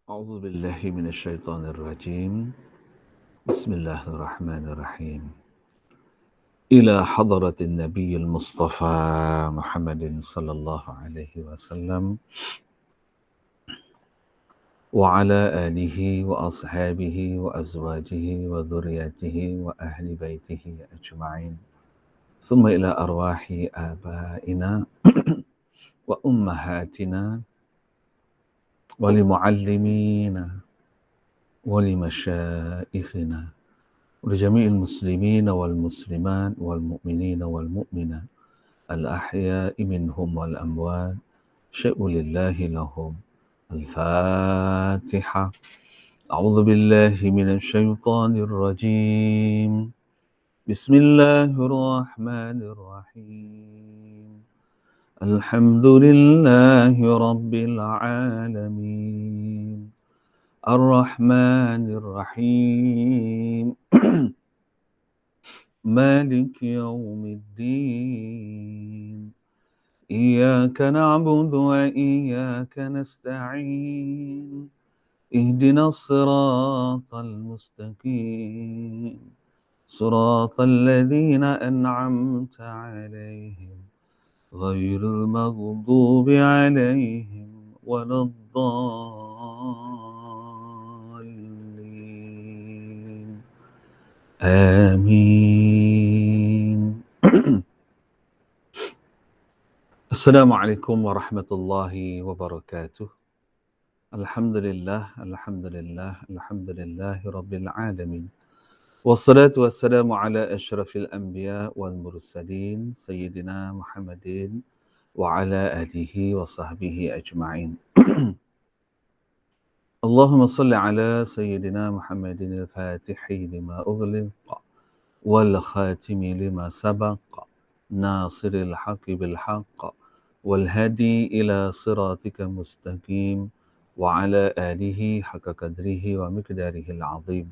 أعوذ بالله من الشيطان الرجيم. بسم الله الرحمن الرحيم. إلى حضرة النبي المصطفى محمد صلى الله عليه وسلم وعلى آله وأصحابه وأزواجه وذريته وأهل بيته أجمعين، ثم إلى أرواح آبائنا وأمهاتنا ولمعلمينا ولمشائخنا ولجميع المسلمين والمسلمات والمؤمنين والمؤمنات الأحياء منهم والأموات، شئ لله لهم. الفاتحة. أعوذ بالله من الشيطان الرجيم. بسم الله الرحمن الرحيم. الحمد لله رب العالمين الرحمن الرحيم مالك يوم الدين. إياك نعبد وإياك نستعين. اهدنا الصراط المستقيم، صراط الذين أنعمت عليهم غير المغضوب عليهم ولا الضالين. آمين. Assalamualaikum warahmatullahi wabarakatuh. Alhamdulillah, alhamdulillah, alhamdulillahi rabbil alamin. Wassalatu wassalamu ala asyrafil anbiya wal mursalin Sayyidina Muhammadin wa ala alihi wa sahbihi ajma'in. Allahumma salli ala Sayyidina Muhammadin al-fatihi lima ughliqa wal khatimi lima sabaqa nasiril haqqi bil haqq والهدي إلى صراطك مستقيم وعلى آله حق قدره ومقداره العظيم.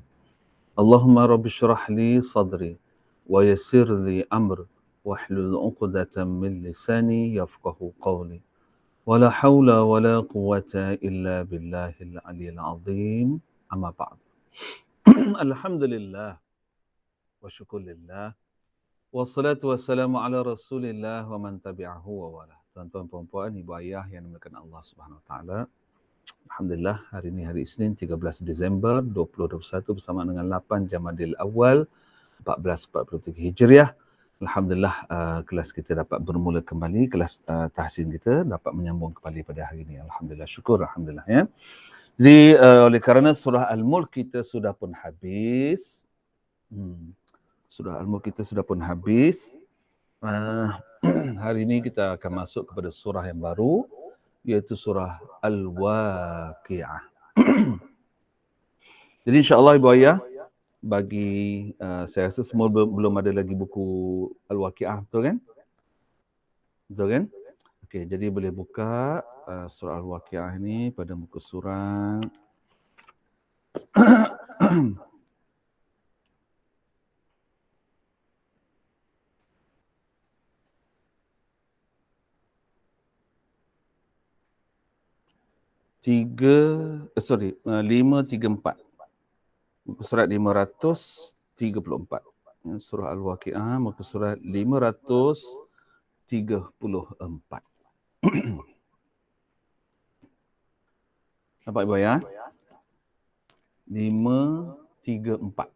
اللهم رب اشرح لي صدري ويسر لي أمر واحلل عقدة من لساني يفقه قولي ولا حول ولا قوة إلا بالله العلي العظيم. أما بعد. الحمد لله وشكر لله wassalatu wassalamu ala Rasulillah wa man tabi'ahu wa wala. Tuan-tuan, puan-puan, ibu ayah yang dimuliakan Allah Subhanahu wa taala. Alhamdulillah, hari ini hari Isnin 13 Disember 2021 bersama dengan 8 Jamadil Awal 1443 Hijriah. Alhamdulillah, kelas kita dapat bermula kembali, kelas tahsin kita dapat menyambung kembali pada hari ini. Alhamdulillah, syukur alhamdulillah ya. Jadi oleh kerana surah Al-Mulk kita sudah pun habis. Surah Al-Mulk kita sudah pun habis. Hari ini kita akan masuk kepada surah yang baru, iaitu surah Al-Waqi'ah. Jadi insya-Allah ibu ayah, bagi saya rasa semua belum ada lagi buku Al-Waqi'ah, betul kan? Betul kan? Okey, jadi boleh buka surah Al-Waqi'ah ini pada muka surat lima tiga empat. Muka surat 534. Surah Al-Waqi'ah, muka surat 534. Nampak ibu ayah? 534.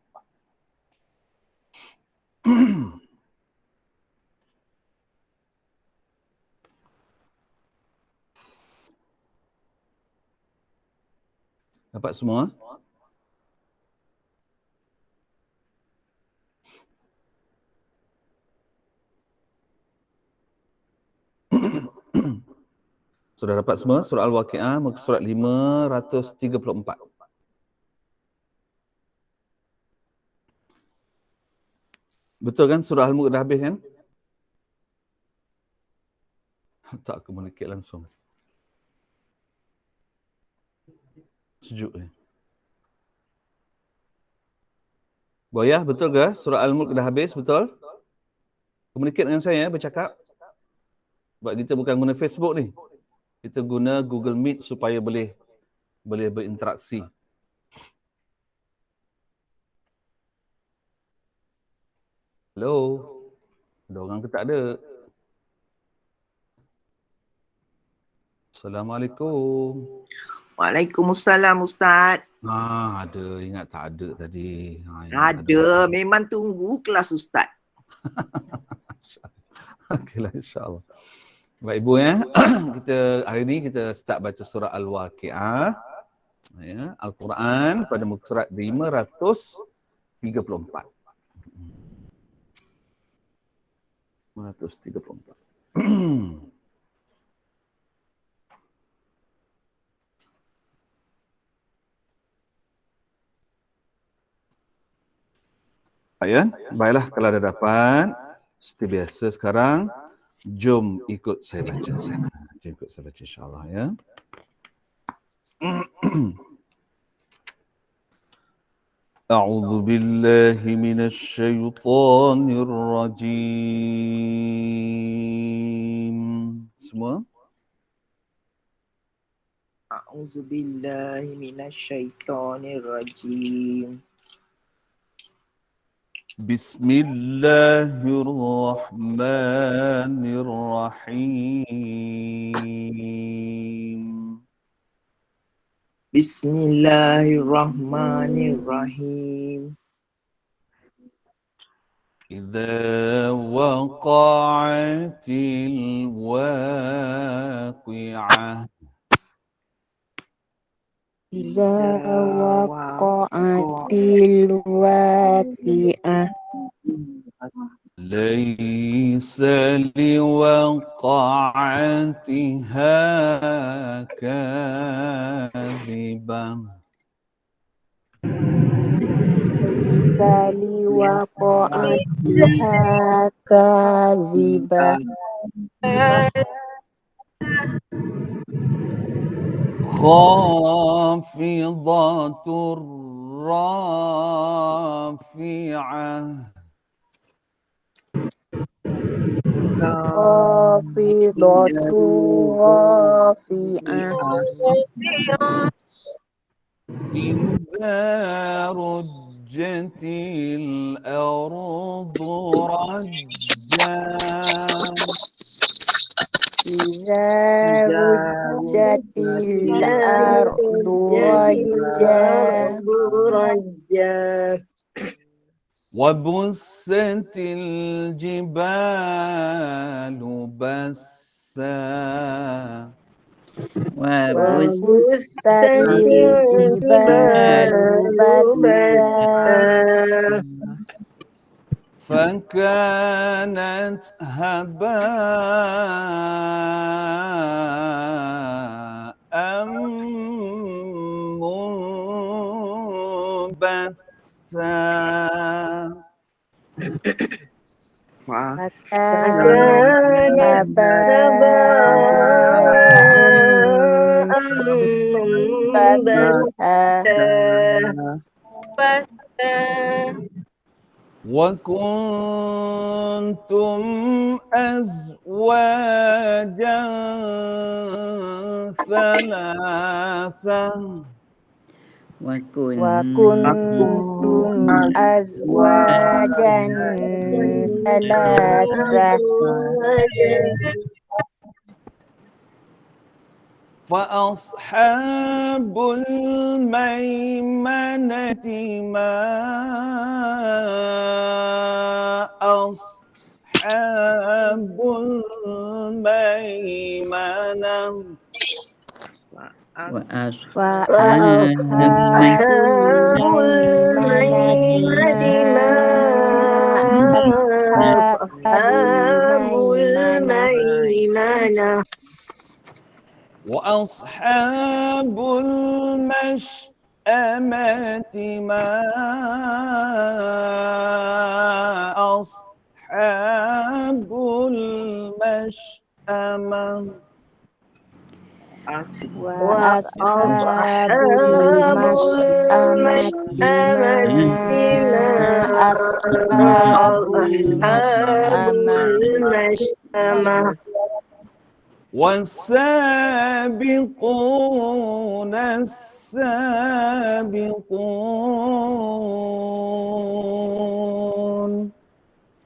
Dapat semua? Sudah dapat semua? Surah Al-Waqi'ah, muka surat 534. Betul kan? Surah Al-Mulk dah habis kan? Tak komunikasi langsung. Sejuk ni. Boyah, betul ke? Surah Al-Mulk dah habis, betul? Komunikasi dengan saya, bercakap. Sebab kita bukan guna Facebook ni. Kita guna Google Meet supaya boleh boleh berinteraksi. Hello? Ada orang ke tak ada? Assalamualaikum. Waalaikumsalam Ustaz. Ada. Ingat tak ada tadi. Ada. Memang tunggu kelas Ustaz. Okeylah, insyaAllah. Baik Ibu ya. Hari ini kita start baca surah Al-Waqi'ah. Ya, Al-Quran pada muka surat 534. 534. Ya, baiklah kalau ada dapat, seperti biasa sekarang, jom ikut saya baca. Jom ikut saya baca insyaAllah ya. أعوذ بالله من الشيطان الرجيم. Semua? A'udzu billahi minasyaitonir rajim. بسم الله الرحمن الرحيم. Bismillahirrahmanirrahim. إذا وقعت الواقعة. إذا وقعت الواقعة ليس لوقعتها كاذبة. ليس لوقعتها كاذبة خافضة رافعة. خافضة رافعة إذا رجت الأرض رجا. إذا رجت الأرض رجا وبست الجبال بسا. وبست الجبال بسا فكانت هباء منبثا. فكانت هباء منبثا وكنتم أزواجا ثلاثة. وكنتم أزواجا ثلاثة فأصحاب الميمنة ما أصحاب الميمنة. وأصحاب الميمنة ما أصحاب الميمنة وأصحاب المشأمة ما أصحاب المشأمة. وأصحاب المشأمة ما أصحاب المشأمة والسابقون السابقون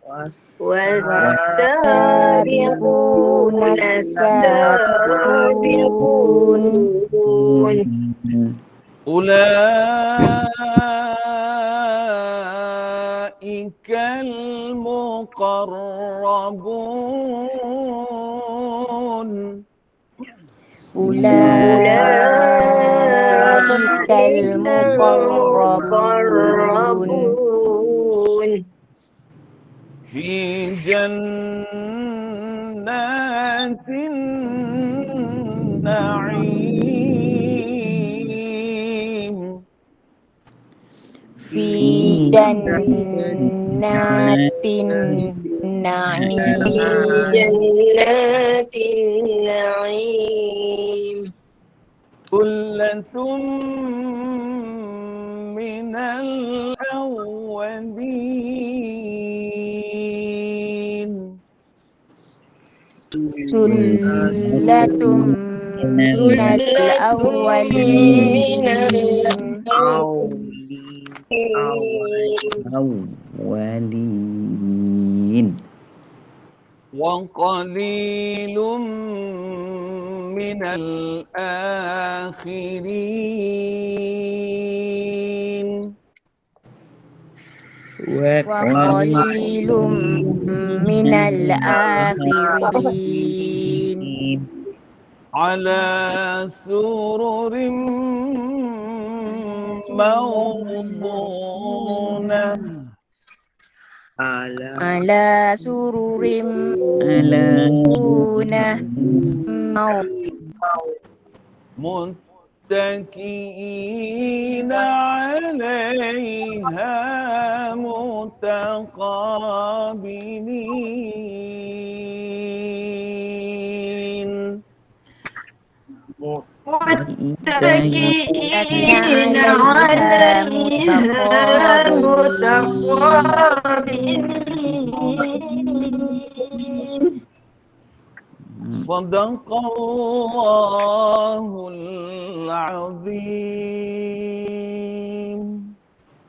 والسابقون السابقون أولئك المقربون أولئك المقربون في جنات النعيم في جنات النعيم ثلة من الأولين ثلة من الأولين أولين وقليل من الآخرين وقليل من الآخرين على سرر موضونة على سرر على موضونة متكئين عليها متقابلين متكئين عليها متقابلين صدق الله العظيم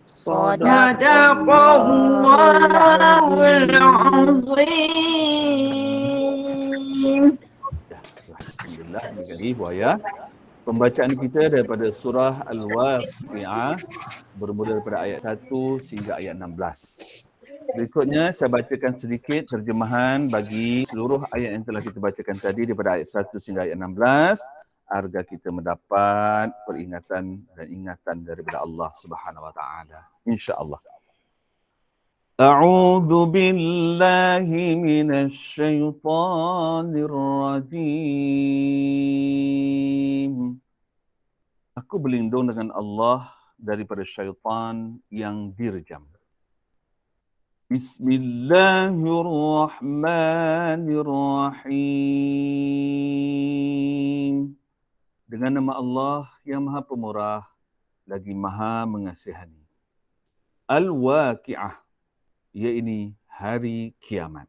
صدق الله العظيم. Alhamdulillah, sekali buaya. Pembacaan kita daripada surah Al-Waqi'ah bermula daripada ayat 1 sehingga ayat 16. Berikutnya saya bacakan sedikit terjemahan bagi seluruh ayat yang telah kita bacakan tadi daripada ayat 1 sehingga ayat 16 agar kita mendapat peringatan dan ingatan daripada Allah Subhanahu wa taala. Insya-Allah. A'udzu billahi minasy syaithanir rajim. Aku berlindung dengan Allah daripada syaitan yang direjam. Bismillahirrahmanirrahim. Dengan nama Allah yang Maha Pemurah lagi Maha Mengasihani. Al-Waqi'ah, iaitu hari kiamat.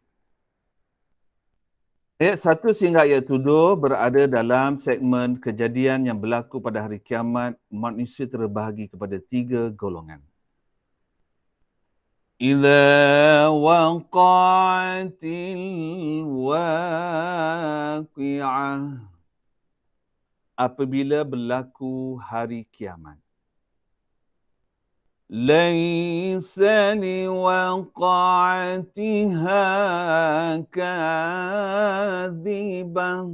Ayat 1 sehingga ayat 7 berada dalam segmen kejadian yang berlaku pada hari kiamat. Manusia terbahagi kepada 3 golongan. Idza waqa'atil waqi'ah, apabila berlaku hari kiamat. Laisa liwaqa'atiha kadhibah,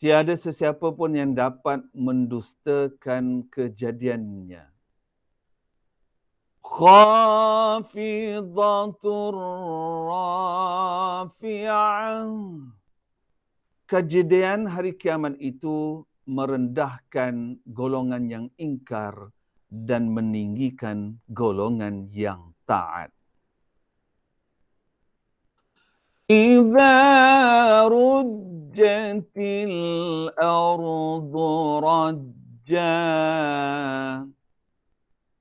tiada sesiapa pun yang dapat mendustakan kejadiannya. Khafidatur rafi'ah, kejadian hari kiamat itu merendahkan golongan yang ingkar dan meninggikan golongan yang taat. Idza rujjatil ardu rajja,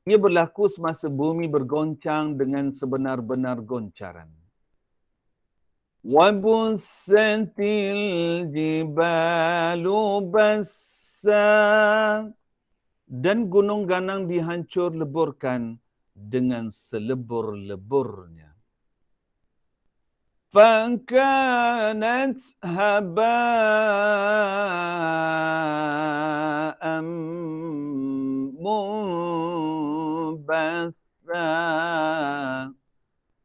ia berlaku semasa bumi bergoncang dengan sebenar-benar goncaran. وَبُسَّتِ الْجِبَالُ بَسًّا. Dan gunung ganang dihancur leburkan dengan selebur-leburnya. فَكَانَتْ هَبَاءً مُنْبَثًّا.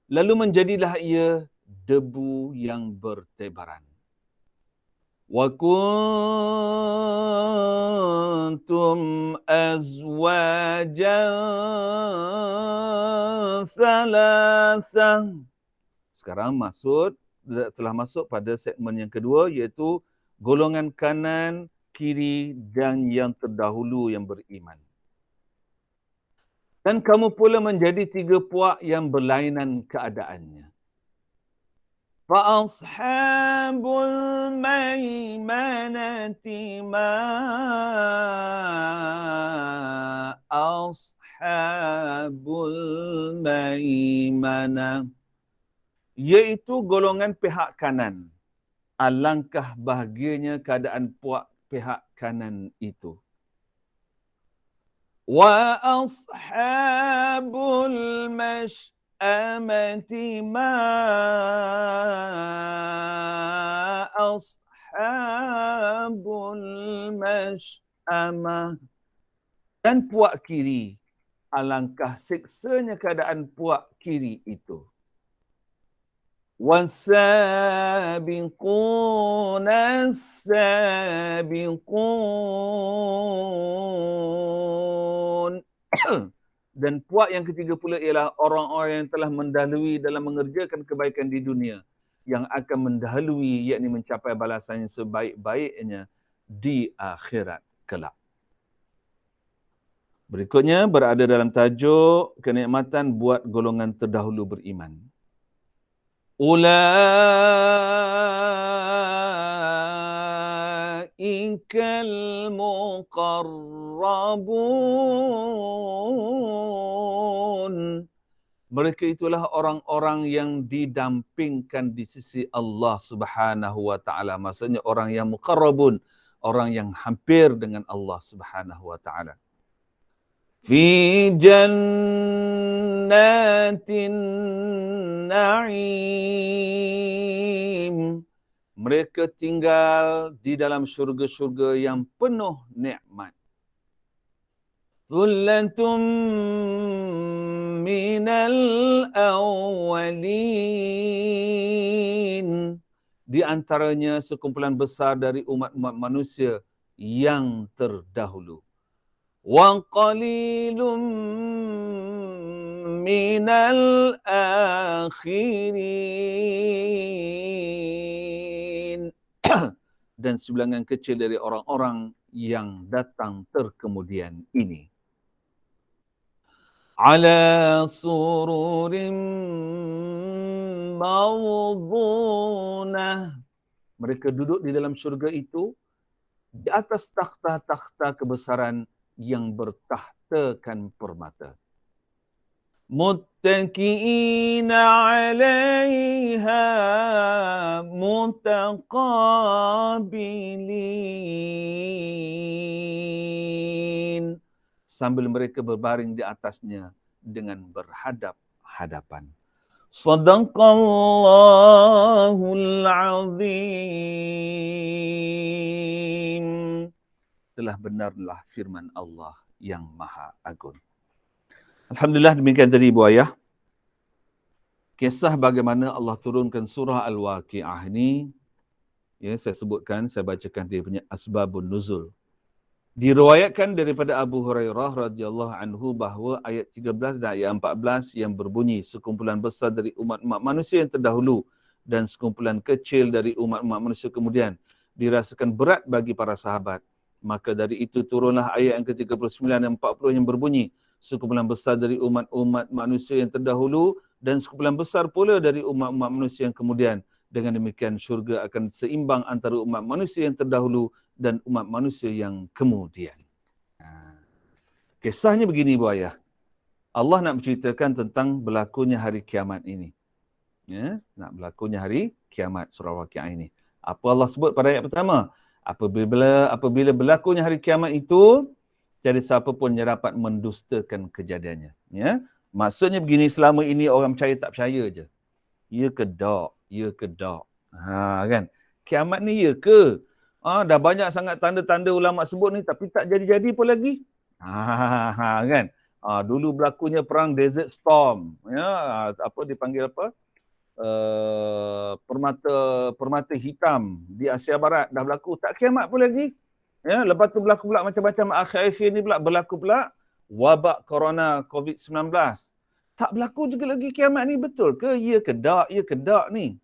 Lalu menjadilah ia debu yang bertebaran. وَكُنْتُمْ أَزْوَاجًا ثَلَاثَةً. Sekarang telah masuk pada segmen yang kedua, iaitu golongan kanan, kiri dan yang terdahulu yang beriman. Dan kamu pula menjadi 3 puak yang berlainan keadaannya. فَأَصْحَابُ الْمَيْمَنَةِ مَا أَصْحَابُ الْمَيْمَنَةِ. Iaitu golongan pihak kanan. Alangkah bahagianya keadaan puak pihak kanan itu. وَأَصْحَابُ الْمَشْأَمَةِ مَا أَصْحَابُ الْمَشْأَمَةِ. Dan puak kiri, alangkah siksanya keadaan puak kiri itu. وَالسَّابِقُونَ السَّابِقُونَ. Dan puak yang ketiga pula ialah orang-orang yang telah mendahului dalam mengerjakan kebaikan di dunia, yang akan mendahului, yakni mencapai balasan yang sebaik-baiknya di akhirat kelak. Berikutnya berada dalam tajuk kenikmatan buat golongan terdahulu beriman. Ulaikal muqarrabun. Mereka itulah orang-orang yang didampingkan di sisi Allah Subhanahu wa taala. Maksudnya orang yang muqarrabun, orang yang hampir dengan Allah Subhanahu wa taala. Fi jannatin na'im. Mereka tinggal di dalam syurga-syurga yang penuh nikmat. Thullatun minal awwalin. Di antaranya sekumpulan besar dari umat-umat manusia yang terdahulu. Wa qalilum minal akhirin. Dan sebilangan kecil dari orang-orang yang datang terkemudian ini. Ala sururim mawdunah. Mereka duduk di dalam syurga itu di atas takhta-takhta kebesaran yang bertahtakan permata. Muttaqi'ina 'alaiha mutaqabilin. Sambil mereka berbaring di atasnya dengan berhadap-hadapan. Sadaqallahul azim. Telah benarlah firman Allah yang Maha Agung. Alhamdulillah, demikian tadi Ibu Ayah. Kisah bagaimana Allah turunkan surah Al-Waqi'ah ini, ya, saya bacakan dia punya asbabun nuzul. Diriwayatkan daripada Abu Hurairah radhiyallahu anhu bahawa ayat 13 dan ayat 14 yang berbunyi, sekumpulan besar dari umat-umat manusia yang terdahulu dan sekumpulan kecil dari umat-umat manusia kemudian dirasakan berat bagi para sahabat. Maka dari itu turunlah ayat yang ke-39 dan 40 yang berbunyi, sekumpulan besar dari umat-umat manusia yang terdahulu dan sekumpulan besar pula dari umat-umat manusia yang kemudian. Dengan demikian syurga akan seimbang antara umat manusia yang terdahulu dan umat manusia yang kemudian. Kisahnya begini Bu Ayah. Allah nak menceritakan tentang berlakunya hari kiamat ini. Ya, nak berlakunya hari kiamat, surah Waqiah ini. Apa Allah sebut pada ayat pertama? Apabila berlakunya hari kiamat itu, tiada siapa pun yang dapat mendustakan kejadiannya. Ya? Maksudnya begini, selama ini orang percaya tak percaya je. Ya ke tak? Ya ke tak? Kan? Kiamat ni ya ke? Dah banyak sangat tanda-tanda ulama sebut ni tapi tak jadi-jadi pun lagi. Kan? Dulu berlakunya perang Desert Storm. Ya, apa dipanggil apa? Permata hitam di Asia Barat dah berlaku. Tak kiamat pun lagi. Ya, lepas tu berlaku pula macam-macam akhir-akhir ni pula berlaku pula wabak corona COVID-19. Tak berlaku juga lagi kiamat ni, betul ke? Ya ke tak? Ya ke tak ni?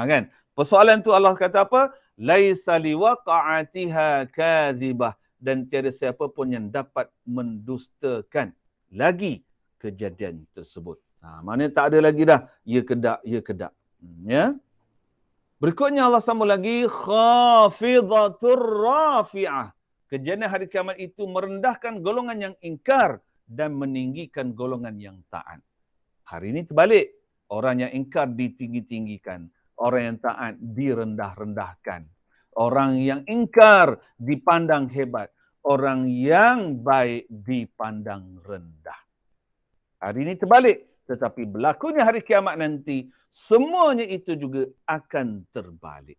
Kan? Persoalan tu Allah kata apa? Laisa liwaqa'atiha kadzibah, dan tiada siapa pun yang dapat mendustakan lagi kejadian tersebut. Maknanya tak ada lagi dah ya ke tak, ya ke tak. Ya. Berikutnya Allah sambung lagi, khafidatur rafi'ah. Kejadian hari kiamat itu merendahkan golongan yang ingkar dan meninggikan golongan yang taat. Hari ini terbalik. Orang yang ingkar ditinggi-tinggikan. Orang yang taat direndah-rendahkan. Orang yang ingkar dipandang hebat. Orang yang baik dipandang rendah. Hari ini terbalik. Tetapi berlakunya hari kiamat nanti, semuanya itu juga akan terbalik.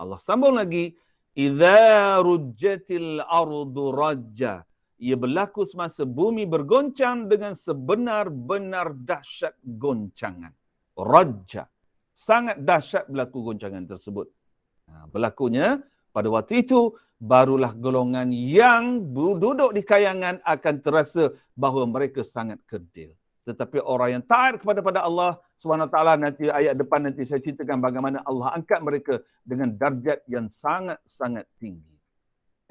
Allah sambung lagi, idza rujjatil ardu rajja. Ia berlaku semasa bumi bergoncang dengan sebenar-benar dahsyat goncangan. Rajja. Sangat dahsyat berlaku goncangan tersebut. Berlakunya pada waktu itu, barulah golongan yang duduk di kayangan akan terasa bahawa mereka sangat kerdil. Tetapi orang yang taat kepada Allah SWT, nanti ayat depan nanti saya ceritakan bagaimana Allah angkat mereka dengan darjat yang sangat-sangat tinggi.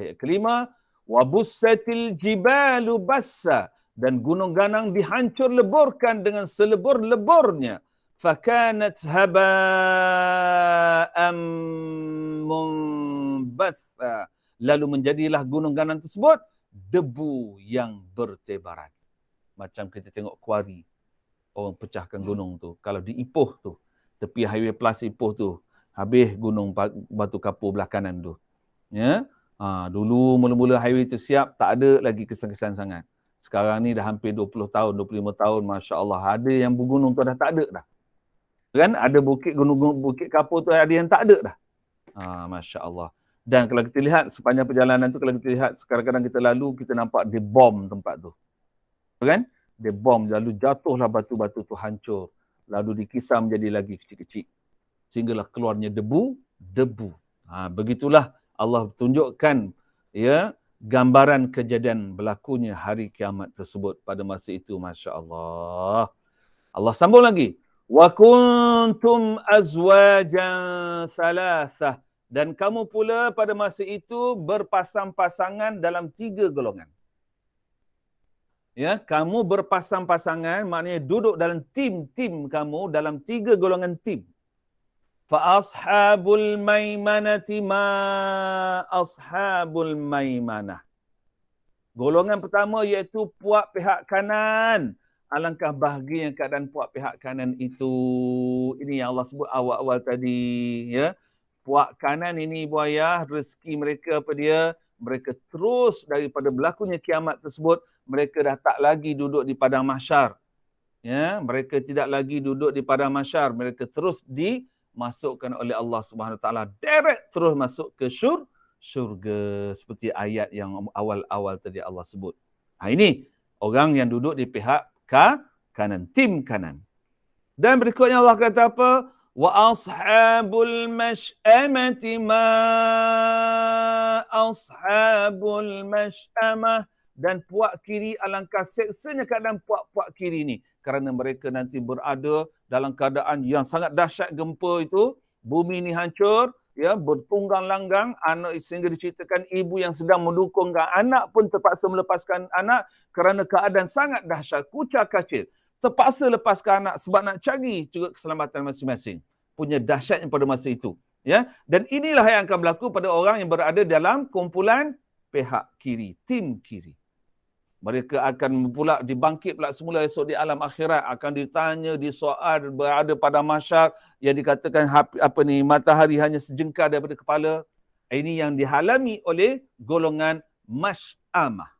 Ayat kelima, wabussatil jibalu bassa, dan gunung ganang dihancur leburkan dengan selebur-leburnya. Fakanat haba'am munbatha, lalu menjadilah gunung ganang tersebut debu yang bertebaran. Macam kita tengok kuari, orang pecahkan gunung tu. Kalau di Ipoh tu, tepi highway plus Ipoh tu, habis gunung batu kapur belah kanan tu. Ya? Dulu mula-mula highway tu siap, tak ada lagi kesan-kesan sangat. Sekarang ni dah hampir 20 tahun, 25 tahun, Masya Allah. Ada yang gunung tu dah tak ada dah. Kan? Ada bukit kapur tu ada yang tak ada dah. Masya Allah. Dan kalau kita lihat sepanjang perjalanan tu, kalau kita lihat kadang-kadang kita lalu, kita nampak dia bom tempat tu. Kan? Dia bom, lalu jatuhlah batu-batu tu hancur. Lalu dikisar menjadi lagi kecil-kecil. Sehinggalah keluarnya debu. Begitulah Allah tunjukkan ya gambaran kejadian berlakunya hari kiamat tersebut pada masa itu. Masya Allah. Allah sambung lagi. Wa kuntum azwajan thalathah. Dan kamu pula pada masa itu berpasang-pasangan dalam 3 golongan. Ya, kamu berpasang-pasangan, maknanya duduk dalam tim-tim kamu, dalam 3 golongan tim. Fa ashabul maimanati ma ashabul maimanah. Golongan pertama iaitu puak pihak kanan. Alangkah bahagianya keadaan puak pihak kanan itu. Ini yang Allah sebut awal-awal tadi, ya. Puak kanan ini ibu ayah, rezeki mereka apa dia? Mereka terus daripada berlakunya kiamat tersebut, mereka dah tak lagi duduk di padang mahsyar. Ya, mereka tidak lagi duduk di padang mahsyar, mereka terus dimasukkan oleh Allah Subhanahu Wa Taala, direct terus masuk ke syurga seperti ayat yang awal-awal tadi Allah sebut. Ini orang yang duduk di pihak kanan, tim kanan. Dan berikutnya Allah kata apa? Wa ashabul mash'amati ma ashabul mash'amah. Dan puak kiri, alangkah seksanya keadaan puak-puak kiri ni. Kerana mereka nanti berada dalam keadaan yang sangat dahsyat gempa itu. Bumi ni hancur, ya, bertunggang langgang. Anak sehingga diceritakan ibu yang sedang mendukungkan anak pun terpaksa melepaskan anak kerana keadaan sangat dahsyat, kucar kacir. Terpaksa lepaskan anak sebab nak cari juga keselamatan masing-masing. Punya dahsyatnya pada masa itu. Ya? Dan inilah yang akan berlaku pada orang yang berada dalam kumpulan pihak kiri, tim kiri. Mereka akan pula dibangkit pula semula esok di alam akhirat, akan ditanya, disoal, berada pada mahsyar yang dikatakan matahari hanya sejengkal daripada kepala. Ini yang dihalami oleh golongan masy'amah.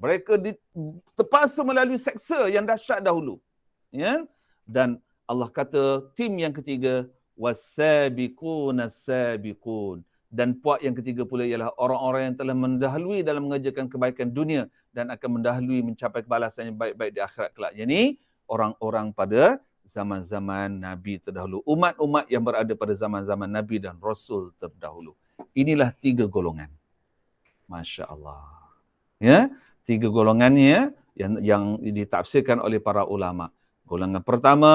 Mereka terpaksa melalui seksa yang dahsyat dahulu. Ya? Dan Allah kata tim yang ketiga, was-sabiquna as-sabiqun. Dan puak yang ketiga pula ialah orang-orang yang telah mendahului dalam mengerjakan kebaikan dunia dan akan mendahului mencapai kebalasan yang baik-baik di akhirat kelak. Ini orang-orang pada zaman-zaman Nabi terdahulu. Umat-umat yang berada pada zaman-zaman Nabi dan Rasul terdahulu. Inilah 3 golongan. Masya Allah. Ya, 3 golongannya yang ditafsirkan oleh para ulama. Golongan pertama,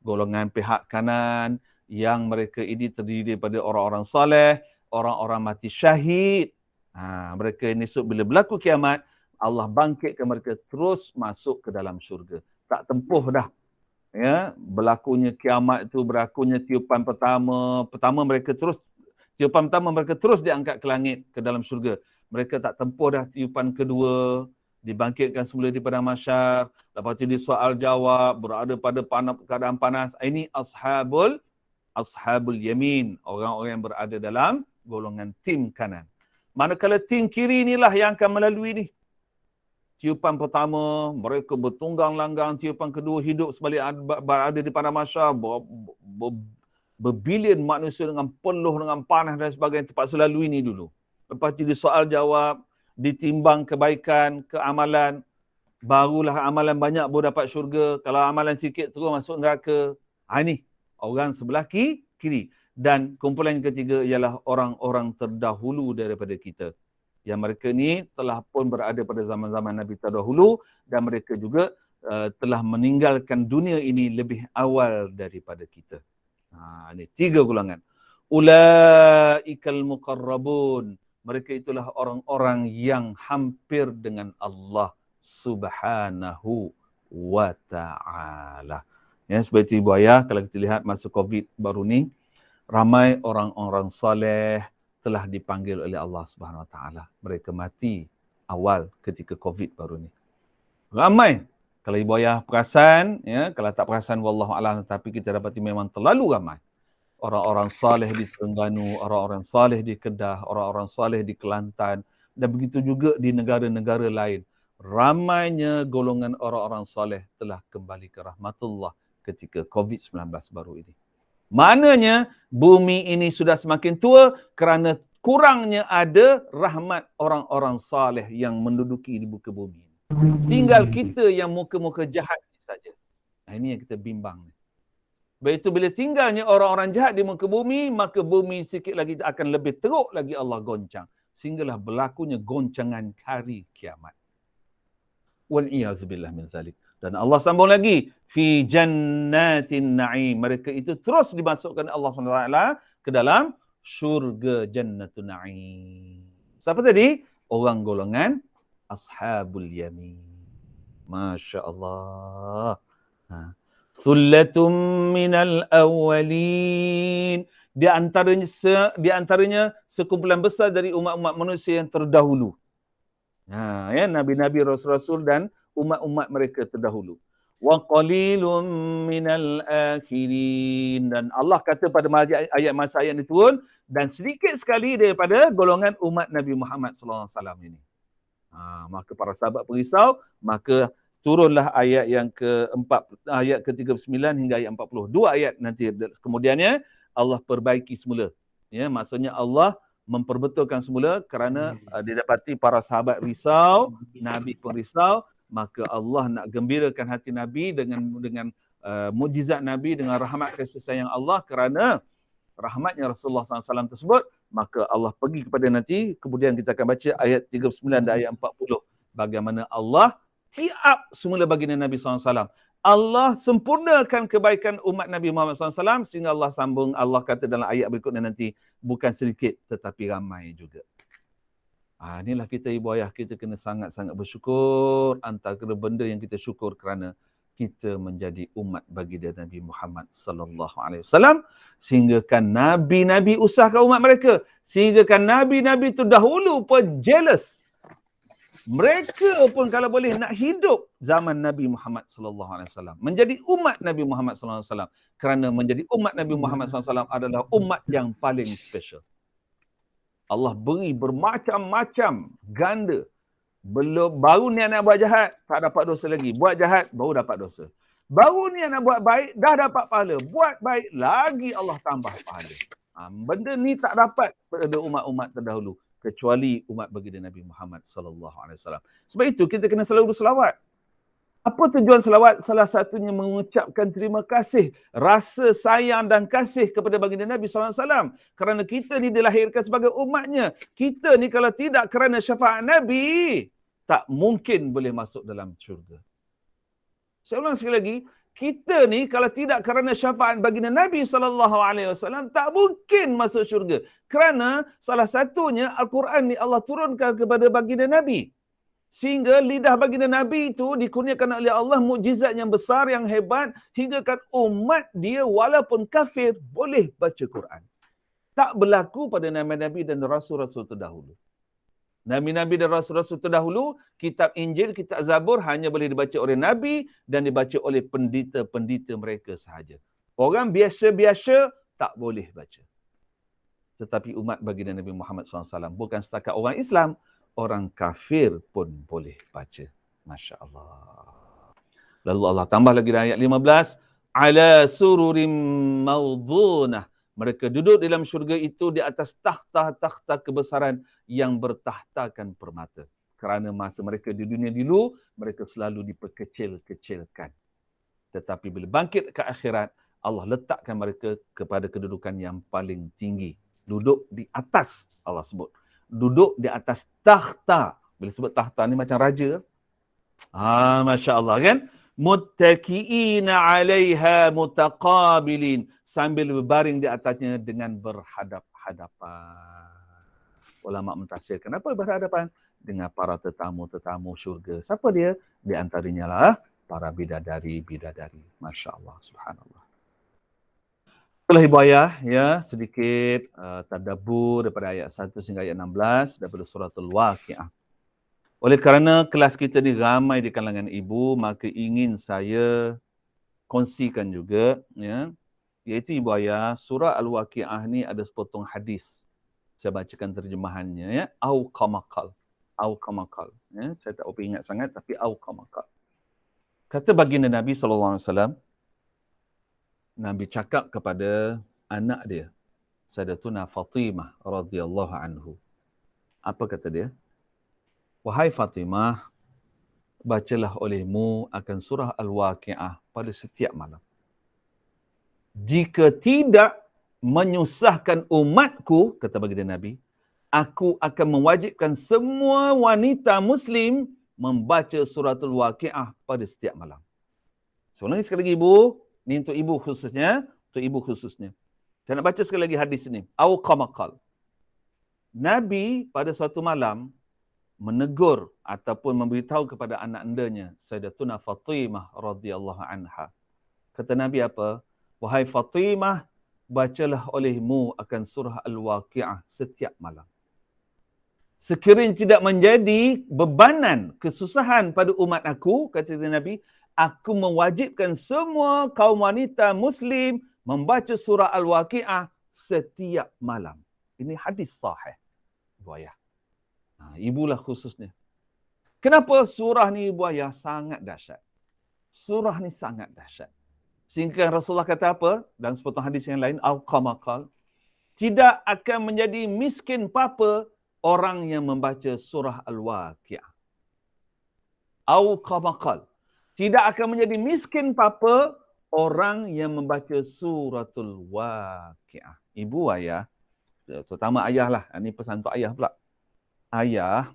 golongan pihak kanan, yang mereka ini terdiri daripada orang-orang soleh, orang-orang mati syahid. Mereka ini bila berlaku kiamat, Allah bangkitkan mereka terus masuk ke dalam syurga. Tak tempuh dah. Ya, berlakunya kiamat itu, berlakunya tiupan pertama mereka terus diangkat ke langit ke dalam syurga. Mereka tak tempuh dah tiupan kedua, dibangkitkan semula di padang mahsyar, lepas itu disoal jawab, berada pada keadaan panas. Ini ashabul yamin, orang-orang yang berada dalam golongan tim kanan. Manakala tim kiri inilah yang akan melalui ni. Tiupan pertama, mereka bertunggang langgang. Tiupan kedua, hidup sebalik berada di padang mahsyar. Berbilion manusia dengan peluh, dengan panas dan sebagainya. Terpaksa lalui ni dulu. Lepas itu disoal jawab, ditimbang kebaikan, keamalan. Barulah amalan banyak baru dapat syurga. Kalau amalan sikit terus masuk neraka. Ini orang sebelah kiri. Dan kumpulan yang ketiga ialah orang-orang terdahulu daripada kita. Yang mereka ni telah pun berada pada zaman-zaman Nabi terdahulu dan mereka juga telah meninggalkan dunia ini lebih awal daripada kita. Ini 3 golongan. Ulaikal muqarrabun. Mereka itulah orang-orang yang hampir dengan Allah Subhanahu wa ta'ala. Ya, seperti Ibu Ayah, kalau kita lihat masa COVID baru ni, ramai orang-orang soleh telah dipanggil oleh Allah Subhanahu wa ta'ala. Mereka mati awal ketika COVID baru ni. Ramai. Kalau Ibu Ayah perasan, ya, kalau tak perasan wallahu a'lam, tapi kita dapati memang terlalu ramai. Orang-orang soleh di Terengganu, orang-orang soleh di Kedah, orang-orang soleh di Kelantan, dan begitu juga di negara-negara lain. Ramainya golongan orang-orang soleh telah kembali ke rahmatullah ketika COVID-19 baru ini. Maknanya bumi ini sudah semakin tua kerana kurangnya ada rahmat orang-orang saleh yang menduduki di muka bumi. Tinggal kita yang muka-muka jahat saja. Ini yang kita bimbang. Baik itu bila tinggalnya orang-orang jahat di muka bumi, maka bumi sikit lagi akan lebih teruk lagi Allah goncang. Sehinggalah berlakunya goncangan hari kiamat. Wal'iyazubillah min zalik. Dan Allah sambung lagi, fi jannatin na'im. Mereka itu terus dimasukkan Allah SWT ke dalam syurga jannatun na'im. Siapa tadi? Orang golongan ashabul yamin. Masya Allah. Thullatum minal awwalin. Di antaranya sekumpulan besar dari umat-umat manusia yang terdahulu. Ya, nabi-nabi, rasul-rasul dan umat-umat mereka terdahulu. Wa qalilun minal akhirin. Dan Allah kata pada ayat masa ayat ini turun, dan sedikit sekali daripada golongan umat Nabi Muhammad SAW ini. Maka para sahabat berisau, maka turunlah ayat yang ayat ke-39 hingga ayat 40. 2 ayat nanti kemudiannya Allah perbaiki semula. Ya, maksudnya Allah memperbetulkan semula kerana didapati para sahabat risau, Nabi pun risau, maka Allah nak gembirakan hati Nabi dengan mukjizat Nabi, dengan rahmat kasih sayang Allah kerana rahmatnya Rasulullah SAW tersebut, maka Allah pergi kepada nanti, kemudian kita akan baca ayat 39 dan ayat 40. Bagaimana Allah tiap semula baginda Nabi SAW. Allah sempurnakan kebaikan umat Nabi Muhammad SAW sehingga Allah sambung, Allah kata dalam ayat berikutnya nanti, bukan sedikit tetapi ramai juga. Inilah kita Ibu Ayah, kita kena sangat-sangat bersyukur. Antara benda yang kita syukur kerana kita menjadi umat baginda Nabi Muhammad sallallahu alaihi wasallam, sehinggakan nabi-nabi usahakan umat mereka, sehinggakan nabi-nabi terdahulu pun jealous. Mereka pun kalau boleh nak hidup zaman Nabi Muhammad sallallahu alaihi wasallam, menjadi umat Nabi Muhammad sallallahu alaihi wasallam, kerana menjadi umat Nabi Muhammad sallallahu alaihi wasallam adalah umat yang paling special. Allah beri bermacam-macam ganda. Baru ni nak buat jahat, tak dapat dosa lagi. Buat jahat, baru dapat dosa. Baru ni nak buat baik, dah dapat pahala. Buat baik, lagi Allah tambah pahala. Benda ni tak dapat pada umat-umat terdahulu, kecuali umat baginda Nabi Muhammad sallallahu alaihi wasallam. Sebab itu kita kena selalu berselawat. Apa tujuan selawat? Salah satunya mengucapkan terima kasih, rasa sayang dan kasih kepada baginda Nabi sallallahu alaihi wasallam, kerana kita ni dilahirkan sebagai umatnya. Kita ni kalau tidak kerana syafaat Nabi, tak mungkin boleh masuk dalam syurga. Saya ulang sekali lagi, kita ni kalau tidak kerana syafaat baginda Nabi sallallahu alaihi wasallam, tak mungkin masuk syurga. Kerana salah satunya Al-Quran ni Allah turunkan kepada baginda Nabi, sehingga lidah baginda Nabi itu dikurniakan oleh Allah mukjizat yang besar, yang hebat, hingga kan umat dia walaupun kafir boleh baca Quran. Tak berlaku pada nabi-nabi dan rasul-rasul terdahulu. Nabi-nabi dan rasul-rasul terdahulu, kitab Injil, kitab Zabur hanya boleh dibaca oleh Nabi dan dibaca oleh pendeta-pendeta mereka sahaja. Orang biasa-biasa tak boleh baca. Tetapi umat baginda Nabi Muhammad SAW, bukan setakat orang Islam, orang kafir pun boleh baca. Masya Allah. Lalu Allah tambah lagi dalam ayat 15, ala sururim maudhunah. Mereka duduk dalam syurga itu di atas takhta-takhta kebesaran yang bertahtakan permata. Kerana masa mereka di dunia dulu, mereka selalu diperkecil-kecilkan. Tetapi bila bangkit ke akhirat, Allah letakkan mereka kepada kedudukan yang paling tinggi. Duduk di atas, Allah sebut. Duduk di atas takhta. Bila sebut takhta ni macam raja. Masya Allah kan? Muttaki'ina 'alaiha mutaqabilin, sambil berbaring di atasnya dengan berhadap-hadapan. Ulama mentafsir kenapa berhadapan? Dengan para tetamu-tetamu syurga. Siapa dia? Di antaranya lah para bidadari-bidadari. Masya Allah, subhanallah. Itulah ibu ayah, ya, sedikit tadabbur daripada ayat 1 hingga ayat 16 daripada suratul Waqi'ah. Oleh kerana kelas kita ni ramai di kalangan ibu, maka ingin saya kongsikan juga, ya, iaitu ibu ayah, surah Al-Waqi'ah ni ada sepotong hadis. Saya bacakan terjemahannya, ya. Au qamakal. Au qamakal. Ya. Saya tak apa ingat sangat, tapi au qamakal. Kata baginda Nabi SAW, Nabi cakap kepada anak dia, Sayyidatuna Fatimah radhiyallahu anhu. Apa kata dia? Wahai Fatimah, bacalah olehmu akan surah Al-Waqi'ah pada setiap malam. Jika tidak menyusahkan umatku, kata baginda Nabi, aku akan mewajibkan semua wanita Muslim membaca suratul Waqi'ah pada setiap malam. So, ulangi sekali lagi ibu, ni untuk ibu khususnya, Saya nak baca sekali lagi hadis ini. Au qamakal. Nabi pada suatu malam menegur ataupun memberitahu kepada anak andanya, Sayyidatuna Fatimah radhiyallahu anha. Kata Nabi apa? Wahai Fatimah, bacalah olehmu akan surah Al-Waqi'ah setiap malam. Sekiranya tidak menjadi bebanan, kesusahan pada umat aku, kata Nabi, aku mewajibkan semua kaum wanita Muslim membaca surah Al-Waqi'ah setiap malam. Ini hadis sahih. Ibu ayah. Ibulah khususnya. Kenapa surah ni ibu ayah sangat dahsyat? Surah ni sangat dahsyat. Sehingga Rasulullah kata apa? Dan sepotong hadis yang lain, al-qamakal, tidak akan menjadi miskin papa orang yang membaca surah Al-Waqi'ah. Al-qamakal. Tidak akan menjadi miskin papa orang yang membaca suratul Waqi'ah. Ibu ayah, terutama ayah lah. Ini pesan untuk ayah pula. Ayah,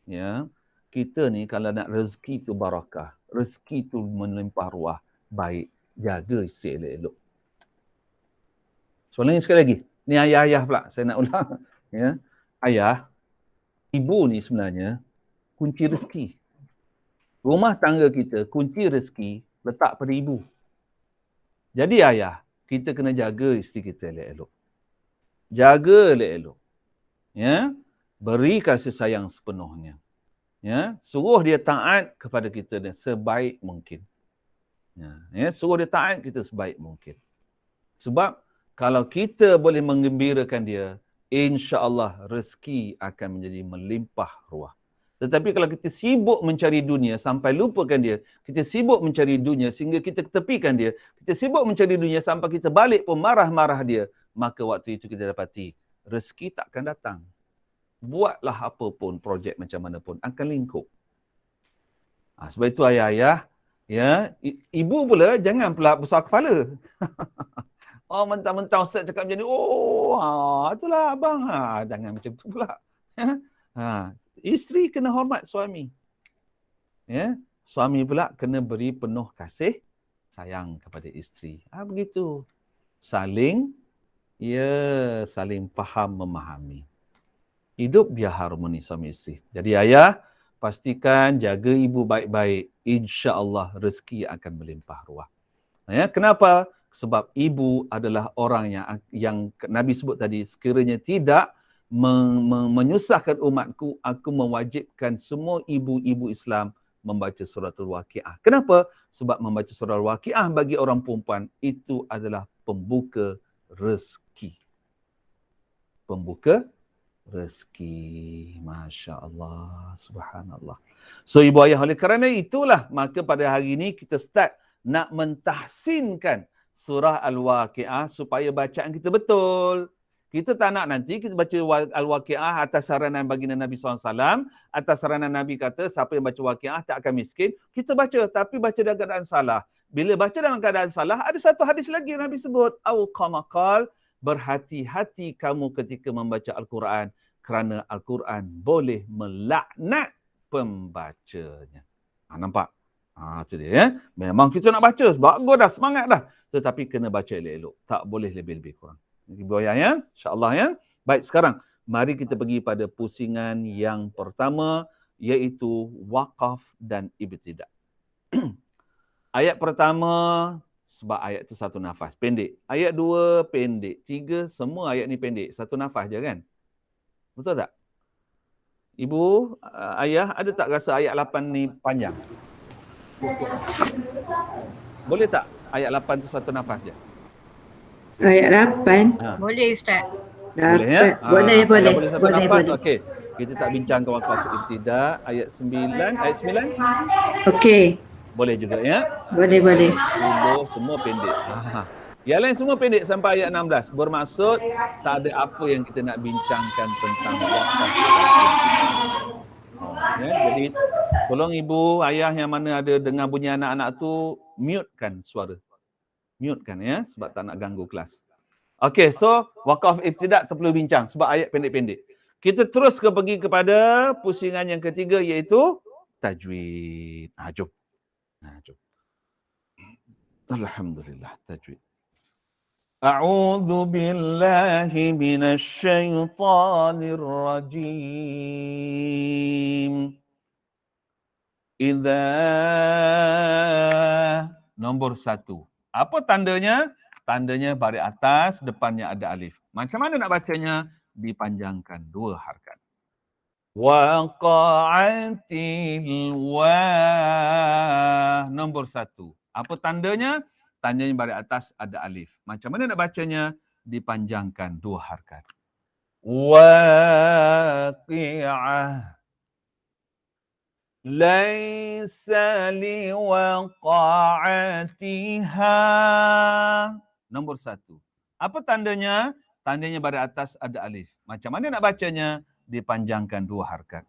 ya, kita ni kalau nak rezeki tu barakah, rezeki tu melimpah ruah, baik, jaga isteri elok-elok. Soalannya sekali lagi. Ni ayah-ayah pula, saya nak ulang. Ya. Ayah, ibu ni sebenarnya kunci rezeki. Rumah tangga kita, kunci rezeki letak pada ibu. Jadi ayah, kita kena jaga isteri kita elok-elok. Jaga elok-elok. Ya. Beri kasih sayang sepenuhnya. Ya, suruh dia taat kepada kita sebaik mungkin. Ya, suruh dia taat kita sebaik mungkin. Sebab kalau kita boleh menggembirakan dia, insya-Allah rezeki akan menjadi melimpah ruah. Tetapi kalau kita sibuk mencari dunia sampai lupakan dia, kita sibuk mencari dunia sehingga kita ketepikan dia, kita sibuk mencari dunia sampai kita balik pun marah-marah dia, maka waktu itu kita dapati rezeki tak akan datang. Buatlah apa pun, projek macam mana pun, akan lingkup. Sebab itu ayah-ayah, ya, ibu pula jangan pula besar kepala. Oh, mentang-mentang ustaz cakap macam ni, itulah abang. Jangan macam tu pula. Isteri kena hormat suami. Ya, suami pula kena beri penuh kasih sayang kepada isteri. Begitu. Saling faham memahami. Hidup biar harmoni suami isteri. Jadi ayah, pastikan jaga ibu baik-baik. Insya-Allah rezeki akan melimpah ruah. Ya, kenapa? Sebab ibu adalah orang yang Nabi sebut tadi, sekiranya tidak menyusahkan umatku, aku mewajibkan semua ibu-ibu Islam membaca suratul Waqiah. Kenapa? Sebab membaca surah Waqiah bagi orang perempuan itu adalah pembuka rezeki. Pembuka rezeki. Masya Allah. Subhanallah. So ibu ayah, oleh kerana itulah maka pada hari ini kita start nak mentahsinkan surah Al-Waqiah supaya bacaan kita betul. Kita tak nak nanti kita baca Al-Waqiah atas saranan baginda Nabi SAW, atas saranan Nabi kata siapa yang baca Waqiah tak akan miskin. Kita baca tapi baca dalam keadaan salah. Bila baca dalam keadaan salah, ada satu hadis lagi yang Nabi sebut, au qamaqal, berhati-hati kamu ketika membaca Al-Quran kerana Al-Quran boleh melaknat pembacanya. Nampak? Itu dia ya. Memang kita nak baca, bagus dah, semangat dah. Tetapi kena baca elok-elok. Tak boleh lebih-lebih kurang. Ibu ayah ya, insya-Allah ya. Baik, sekarang mari kita pergi pada pusingan yang pertama, iaitu wakaf dan ibtidak. Ayat pertama, sebab ayat tu satu nafas, pendek. Ayat 2 pendek. 3, semua ayat ni pendek. Satu nafas je kan? Betul tak? Ibu, ayah, ada tak rasa ayat 8 ni panjang? Boleh tak ayat 8 tu satu nafas je? Ayat 8. Boleh Ustaz. Boleh ya? Boleh. Boleh satu nafas, okey. Kita tak bincang ke wakaf ibtidak. Ayat 9, ayat 9? Okey. Boleh juga ya? Boleh. 10, semua pendek. Yang lain semua pendek sampai ayat 16. Bermaksud tak ada apa yang kita nak bincangkan tentang wakaf. Ya, jadi tolong ibu, ayah yang mana ada dengar bunyi anak-anak tu, mutekan suara. Mutekan ya, sebab tak nak ganggu kelas. Okey, so wakaf ibtidak tak perlu bincang sebab ayat pendek-pendek. Kita terus pergi kepada pusingan yang ketiga iaitu tajwid. Jom. Alhamdulillah, tajwid. A'udzu billahi minasy syaithanir rajim. Idza nombor 1. Apa tandanya? Tandanya baris atas, depannya ada alif. Macam mana nak bacanya? Dipanjangkan 2 harakat. Waqa'atil wa. Nombor 1. Apa tandanya? Tandanya baris atas ada alif. Macam mana nak bacanya? Dipanjangkan 2 harakat. Waqi'ah. Laisa liwaqa'atiha. Nombor 1. Apa tandanya? Tandanya baris atas ada alif. Macam mana nak bacanya? Dipanjangkan 2 harakat.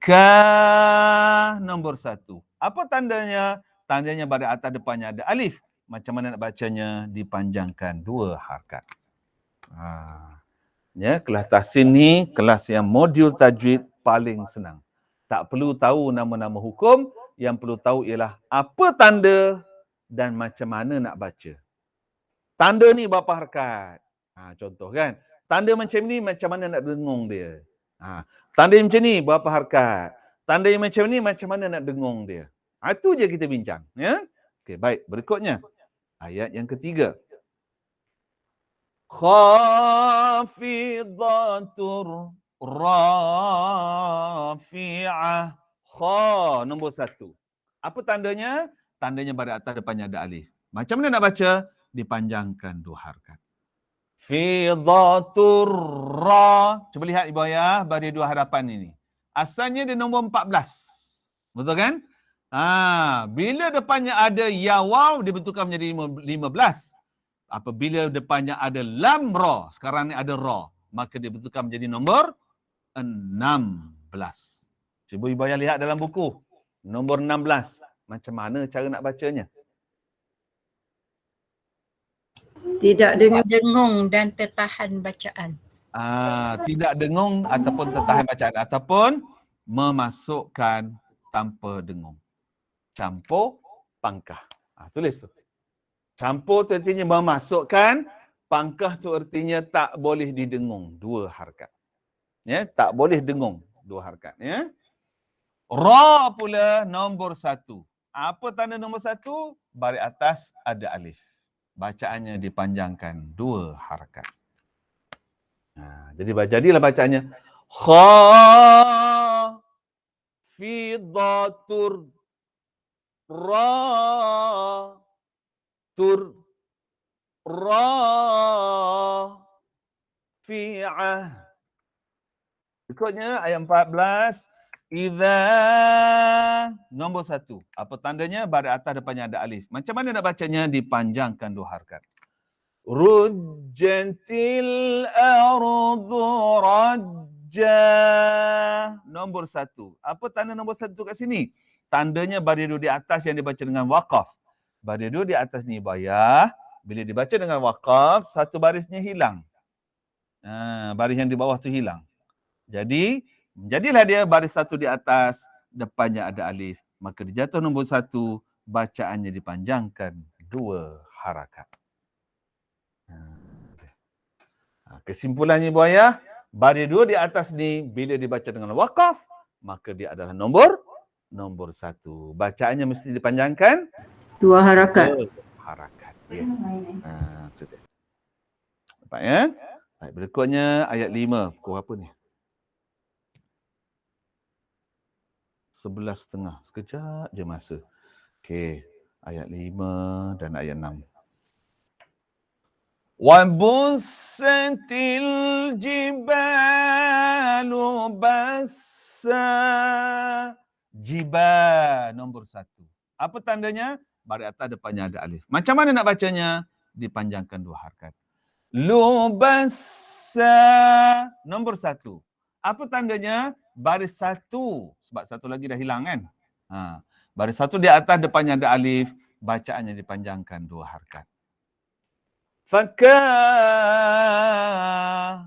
Ka. Nombor 1. Apa tandanya? Tandanya baris atas depannya ada alif. Macam mana nak bacanya? Dipanjangkan 2 harakat. Ya, kelas tahsin ni kelas yang modul tajwid paling senang. Tak perlu tahu nama-nama hukum, yang perlu tahu ialah apa tanda dan macam mana nak baca. Tanda ni berapa harakat? Contoh kan. Tanda macam ni macam mana nak dengung dia? Tanda macam ni berapa harakat? Tanda yang macam ni macam mana nak dengung dia? Itu je kita bincang, ya. Okey, baik. Berikutnya ayat yang ketiga. Khafidatur rafi'ah. Kha, nombor 1. Apa tandanya? Tandanya baris atas depannya ada alif. Macam mana nak baca? Dipanjangkan 2 harakat. Fidatur ra. Cuba lihat ibu ayah baris 2 harapan ini. Asalnya dia nombor 14. Betul kan? Bila depannya ada ya waw, dibentukkan menjadi 15. Apabila depannya ada lam ra, sekarang ni ada ra, maka dibentukkan menjadi nombor 16. Cuba ibu ayah lihat dalam buku. Nombor 16. Macam mana cara nak bacanya? Tidak dengar. Dengung dan tertahan bacaan. Tidak dengung ataupun tertahan bacaan ataupun memasukkan tanpa dengung. Campur pangkah. Tulis tu. Campur tu artinya memasukkan, pangkah tu artinya tak boleh didengung. 2 harakat. Ya, tak boleh dengung. 2 harakat. Ya. Ra pula nombor 1. Apa tanda nombor 1? Baris atas ada alif. Bacaannya dipanjangkan 2 harakat. Jadi jadilah bacaannya kha fidatur ra tur ra fi'ah. Berikutnya ayat 14. Idza nombor 1. Apa tandanya? Baris atas depannya ada alif. Macam mana nak bacanya? Dipanjangkan 2 harakat. Rujjantil ardu rajja. Nombor 1. Apa tanda nombor 1 kat sini? Tandanya baris 2 di atas yang dibaca dengan waqaf. Baris 2 di atas ni bayah. Bila dibaca dengan waqaf, satu barisnya hilang. Baris yang di bawah tu hilang. Jadi, jadilah dia baris 1 di atas, depannya ada alif. Maka dia jatuh nombor 1, bacaannya dipanjangkan 2 harakat. Kesimpulannya ibu ayah, baris 2 di atas ni bila dibaca dengan waqaf, maka dia adalah nombor 1. Bacaannya mesti dipanjangkan 2 harakat. 2 harakat. Yes. Sudah. Nampak ya? Baik, berikutnya ayat 5. Pukul apa ni? 11.30. Sekejap je masa. Okey. Ayat 5 dan ayat 6. وَبُسَّتِ الْجِبَالُ بَسًّا. Jibal nombor 1. Apa tandanya? Baris atas depannya ada alif. Macam mana nak bacanya? Dipanjangkan 2 harakat. Lubassa nombor 1. Apa tandanya? Baris 1. Sebab 1 lagi dah hilang kan? Baris 1 di atas depannya ada alif. Bacaannya dipanjangkan 2 harakat. Fakah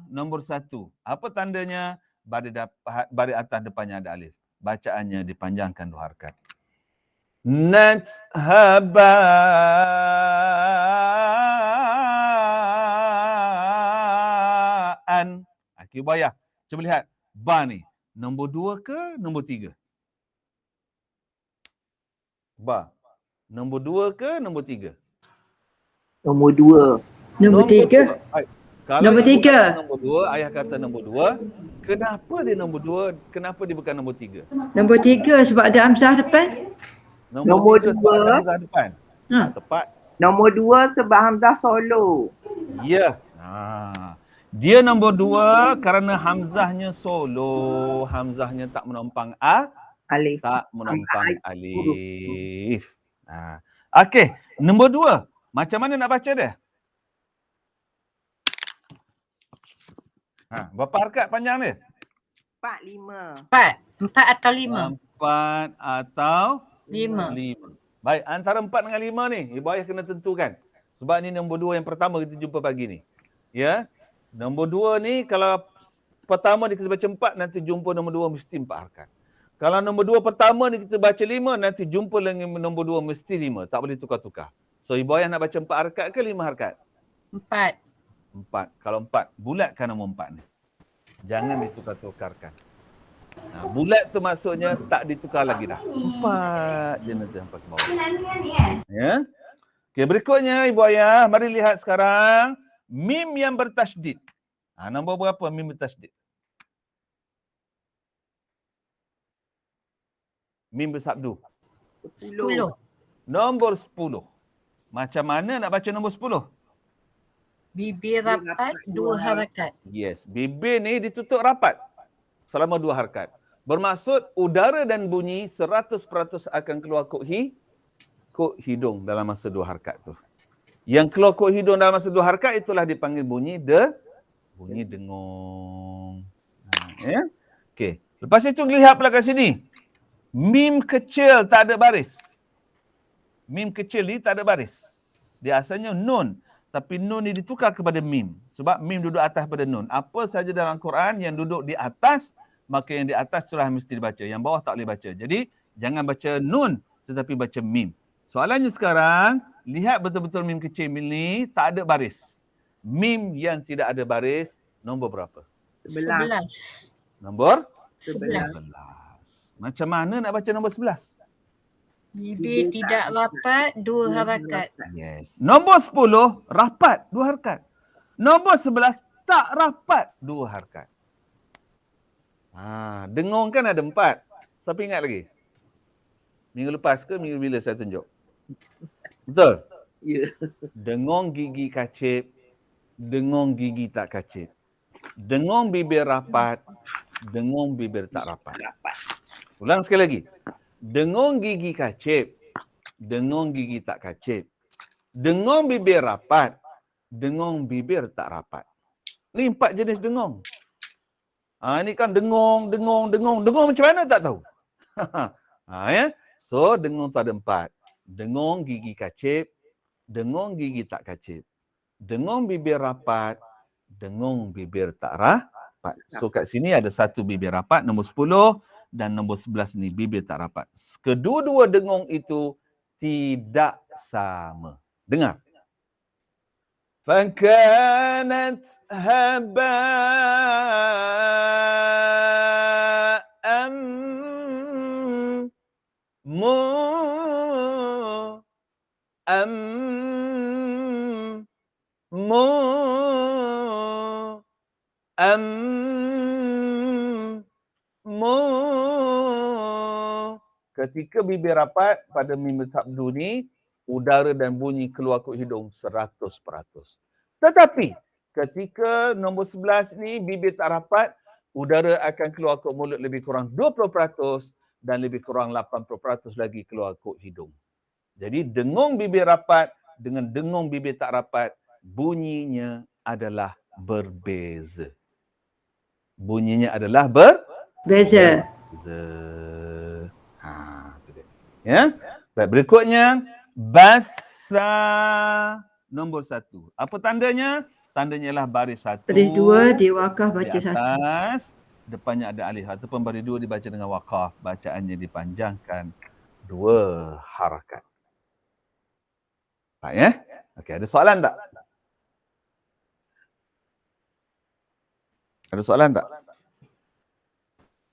nombor 1. Apa tandanya? Baris atas depannya ada alif. Bacaannya dipanjangkan 2 harakat. Nathabaan. Kibaya. Cuba lihat. Ba ni. Nombor 2 ke nombor 3? Ba. Nombor 2 ke nombor 3? Nombor 2. Nombor 3. Kalau Nombor ibu 3. kata nombor 2, ayah kata nombor 2. Kenapa dia nombor 2? Kenapa dia bukan nombor 3? Nombor 3 sebab ada hamzah depan. Nombor 3 sebab ada dua. hamzah depan. Tepat. Nombor 2 sebab Hamzah solo. Ya. Dia nombor 2 kerana hamzahnya solo. Hamzahnya tak menompang Alif. tak menompang alif. Okey, nombor 2. Macam mana nak baca dia? Berapa harakat panjang dia? 4, 5. 4 atau 5? 4 atau 5. 5. Baik, antara 4 dengan 5 ni, ibu ayah kena tentukan. Sebab ni nombor 2 yang pertama kita jumpa pagi ni. Ya. Nombor 2 ni kalau pertama ni kita baca 4, nanti jumpa nombor 2 mesti 4 harakat. Kalau nombor 2 pertama ni kita baca 5, nanti jumpa dengan nombor 2 mesti 5. Tak boleh tukar-tukar. So ibu ayah nak baca 4 harakat ke 5 harakat? 4. 4. Kalau 4, bulatkan nombor 4 ni. Jangan ditukar-tukarkan. Bulat tu maksudnya tak ditukar lagi dah. 4 je nanti sampai ke bawah. Ya. Okey, berikutnya ibu ayah, mari lihat sekarang mim yang bertasydid. Nombor berapa mim bertasydid? Mim bersabdu. 10. Nombor 10. Macam mana nak baca nombor 10? Bibir rapat, 2 harakat. Yes, bibir ni ditutup rapat selama 2 harakat. Bermaksud udara dan bunyi 100% akan keluar kok hidung dalam masa 2 harakat tu. Yang keluar kok hidung dalam masa 2 harakat itulah dipanggil bunyi dengung. Ya. Okey. Lepas itu lihat pula kat sini. Mim kecil tak ada baris. Mim kecil ni tak ada baris. Dia asalnya nun. Tapi nun ni ditukar kepada mim. Sebab mim duduk atas pada nun. Apa saja dalam Quran yang duduk di atas, maka yang di atas itulah mesti dibaca. Yang bawah tak boleh baca. Jadi, jangan baca nun tetapi baca mim. Soalannya sekarang, lihat betul-betul mim kecil ni tak ada baris. Mim yang tidak ada baris, nombor berapa? 11. Nombor? 11. Macam mana nak baca nombor 11? Bibir tidak rapat, 2 harakat. Yes. Nombor 10, rapat, 2 harakat. Nombor 11, tak rapat, 2 harakat. Dengung kan ada 4. Siapa ingat lagi? Minggu lepas ke minggu bila saya tunjuk? Betul? Ya. Dengung gigi kacip, dengung gigi tak kacip. Dengung bibir rapat, dengung bibir tak rapat. Ulang sekali lagi. Dengung gigi kacip, dengung gigi tak kacip. Dengung bibir rapat, dengung bibir tak rapat. Ni 4 jenis dengung. Ini kan dengung macam mana tak tahu. Ya. So dengung tu ada 4. Dengung gigi kacip, dengung gigi tak kacip. Dengung bibir rapat, dengung bibir tak rapat. So kat sini ada 1 bibir rapat, nombor 10. Dan nombor 11 ni bibir tak rapat. Kedua-dua dengung itu tidak sama. Dengar. فَكَانَتْ هَبَاءً Ketika bibir rapat pada mim sabdu ni, udara dan bunyi keluar kok hidung 100%. Tetapi ketika nombor 11 ni bibir tak rapat, udara akan keluar kok mulut lebih kurang 20% dan lebih kurang 80% lagi keluar kok hidung. Jadi dengung bibir rapat dengan dengung bibir tak rapat, bunyinya adalah berbeza. Bunyinya adalah Beza. Itu dia. Ya. Baik, berikutnya basa nombor 1. Apa tandanya? Tandanya ialah baris 1. Baris 2 di wakaf baca di 1. atas, depannya ada alif ataupun baris 2 dibaca dengan wakaf, bacaannya dipanjangkan 2 harakat. Baik ya? Okey, ada soalan tak? Ada soalan tak?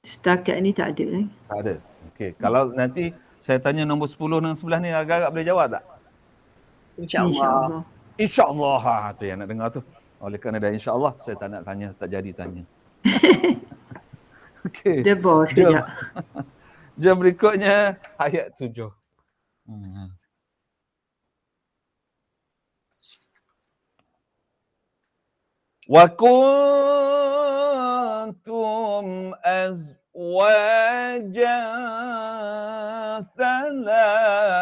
Setakat ni tak ada. Tak ada. Okey, kalau nanti saya tanya nombor 10 dan 11 ni agak-agak boleh jawab tak? InsyaAllah. InsyaAllah. Tu yang nak dengar tu. Oleh kerana dah insyaAllah, saya tak nak tanya, tak jadi tanya. Okey. Debar sekejap. Jom berikutnya ayat 7. Wa kuntum azwajan thalathah.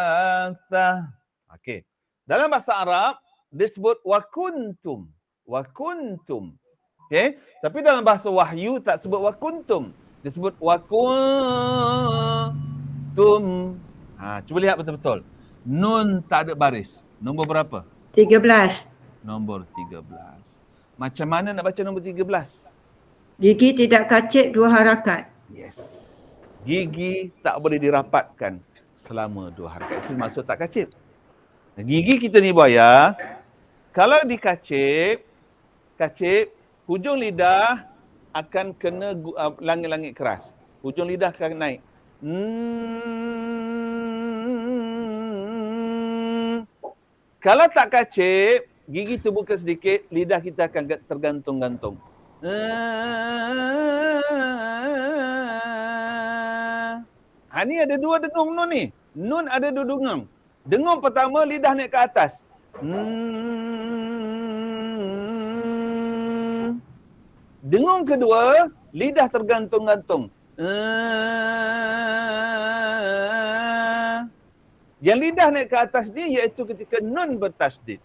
Okey. Dalam bahasa Arab disebut wa kuntum. Wa kuntum. Okey. Tapi dalam bahasa wahyu tak sebut wa kuntum. Disebut wa kuntum. Cuba lihat betul-betul. Nun tak ada baris. Nombor berapa? 13. Nombor 13. Macam mana nak baca nombor 13? Gigi tidak kacip 2 harakat. Yes. Gigi tak boleh dirapatkan selama 2 harakat. Itu maksud tak kacip. Gigi kita ni buaya, kalau dikacip, hujung lidah akan kena langit-langit keras. Hujung lidah akan naik. Kalau tak kacip, gigi terbuka sedikit, lidah kita akan tergantung-gantung. Ni ada dua dengung nun ni. Nun ada dua dengung. Dengung pertama lidah naik ke atas. Dengung kedua lidah tergantung-gantung. Yang lidah naik ke atas ni iaitu ketika nun bertasdid.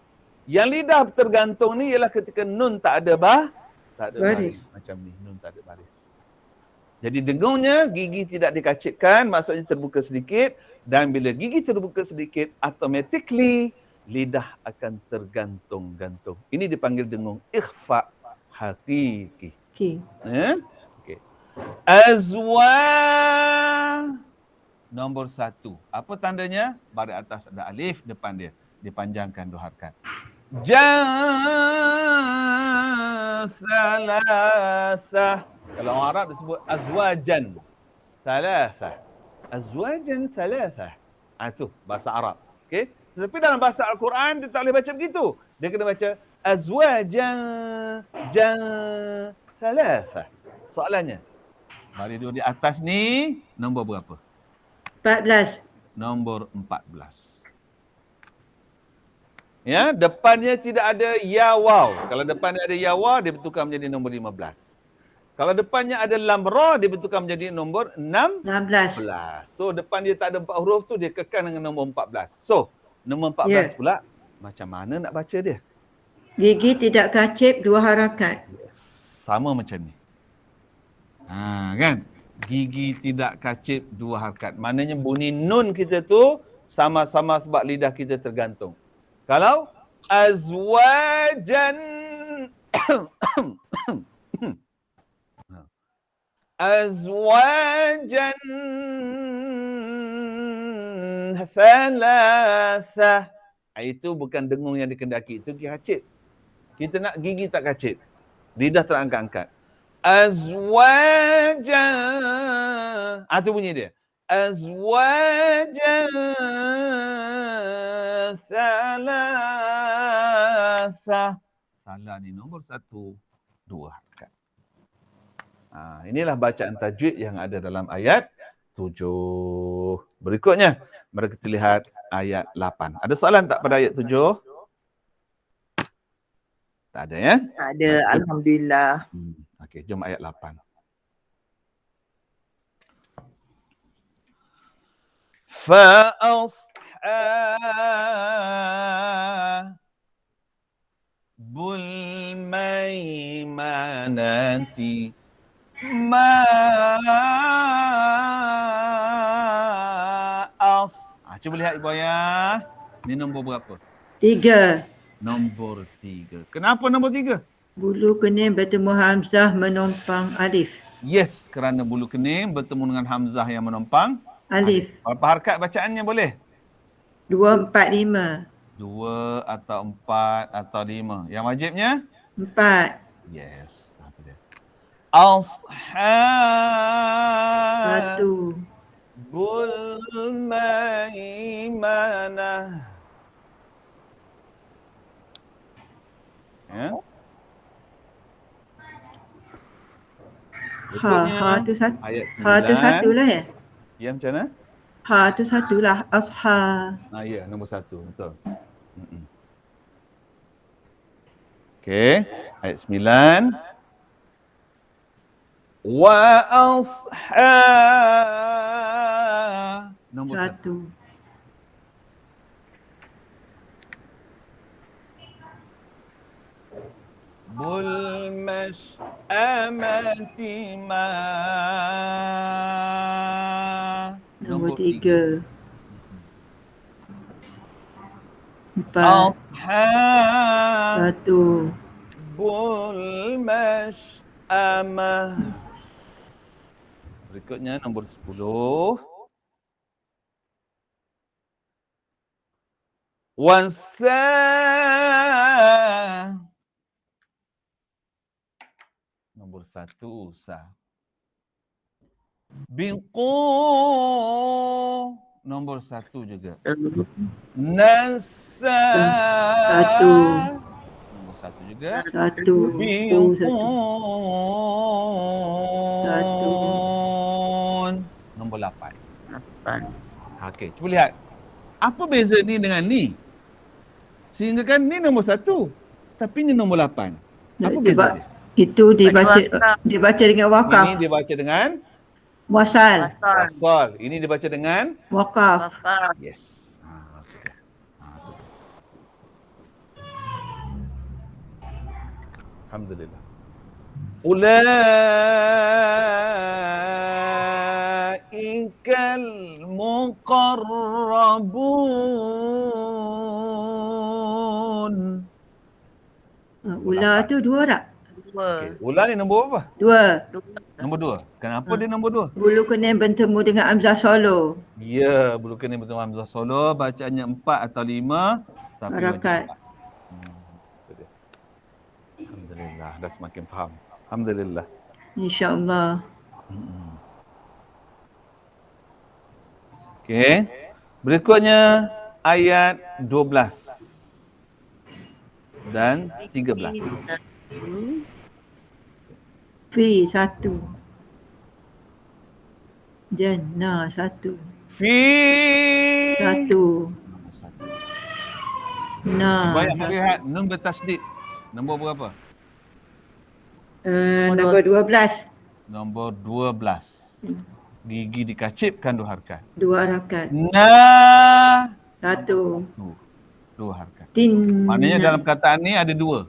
Yang lidah tergantung ni ialah ketika nun tak ada baris. Macam ni, nun tak ada baris. Jadi dengungnya gigi tidak dikacitkan, maksudnya terbuka sedikit, dan bila gigi terbuka sedikit, automatically lidah akan tergantung-gantung. Ini dipanggil dengung ikhfa hakiki. Okey. Okay. Azwa nombor 1. Apa tandanya? Baris atas ada alif depan dia. Dipanjangkan 2 harakat. Salasah. Kalau orang Arab disebut azwajan salasah. Azwajan salasah. Itu bahasa Arab. Okey. Tetapi dalam bahasa Al-Quran dia tak boleh baca begitu. Dia kena baca azwajan salasah. Soalannya, baris 2 di atas ni nombor berapa? 14. Nombor 14. Ya, depannya tidak ada ya waw. Kalau depannya ada ya waw, dia bertukar menjadi nombor 15. Kalau depannya ada lam ra, dia bertukar menjadi nombor 16. So, depan dia tak ada 4 huruf tu, dia kekal dengan nombor 14. So, nombor 14 pula, macam mana nak baca dia? Gigi tidak kacip 2 harakat. Sama macam ni. Kan? Gigi tidak kacip 2 harakat. Maknanya bunyi nun kita tu sama-sama sebab lidah kita tergantung. Kalau azwajan azwajan thalatha, itu bukan dengung yang dikendaki, itu kacip. Kita nak gigi tak kacip, lidah terangkat-angkat. Azwajan, itu bunyi dia. Azwajan thalatha. Salah ni nombor 1, 2 harakat. Inilah bacaan tajwid yang ada dalam ayat 7. Berikutnya, mari kita lihat ayat 8. Ada soalan tak pada ayat 7? Tak ada ya? Tak ada, alhamdulillah. Okey, jom ayat 8. Fa'ashabul maimanati cuba lihat Ibu Ayah. Ini nombor berapa? 3. Nombor 3. Kenapa nombor 3? Bulu kening bertemu hamzah menompang alif. Yes, kerana bulu kening bertemu dengan hamzah yang menompang Alif. Berapa harakat bacaannya boleh? 2, 4, 5. 2 atau 4 atau 5. Yang wajibnya? 4. Yes. Itu dia. Ashab 1. Maimanah. Ya. Ha tu satu. Ayat 9. Ha tu satu lah ya? Ya, macam mana? Ha tu satu lah. Asha. Ya, nombor 1. Betul. Okey. Ayat 9. Wa ashab. Nombor 1. 1. Bul mash'amati ma. Nombor 3. 4. Ashab 1. bul mash'amah. Berikutnya nombor 10. Wansa. Nombor 1 sa. Binqu. Nombor 1 juga. Nasa. 1. Nombor 1 juga. 1. Binqu. 1. Nombor 8. Okey, cuba lihat. Apa beza ni dengan ni? Sehingga kan ni nombor 1, tapi ni nombor 8. Apa beza dia? Itu dibaca dengan wakaf. Ini dibaca dengan Wasal. wasal. Ini dibaca dengan Wakaf. yes. Okay. Tu. Alhamdulillah. Ulaikal muqarrabun. Ula tu 2 tak? Okay. Ula ni nombor apa? 2. Nombor 2. Kenapa dia nombor 2? Bulu kening bertemu dengan Hamzah Solo. Ya, bulu kening bertemu Hamzah Solo, bacaannya 4 atau 5. Tapi Harakat. Itu dia. Alhamdulillah, dah semakin faham. Alhamdulillah. InsyaAllah. Okey. Berikutnya ayat 12 dan 13. Fi 1. Jannah 1. Fi 1. Nah. Banyak melihat nun bertasydid. Nombor berapa? Nombor 12. Nombor 12. Gigi dikacipkan 2 harakat. 2 harakat. Na 1. 2 harakat. Tin. Maknanya dalam perkataan ni ada 2.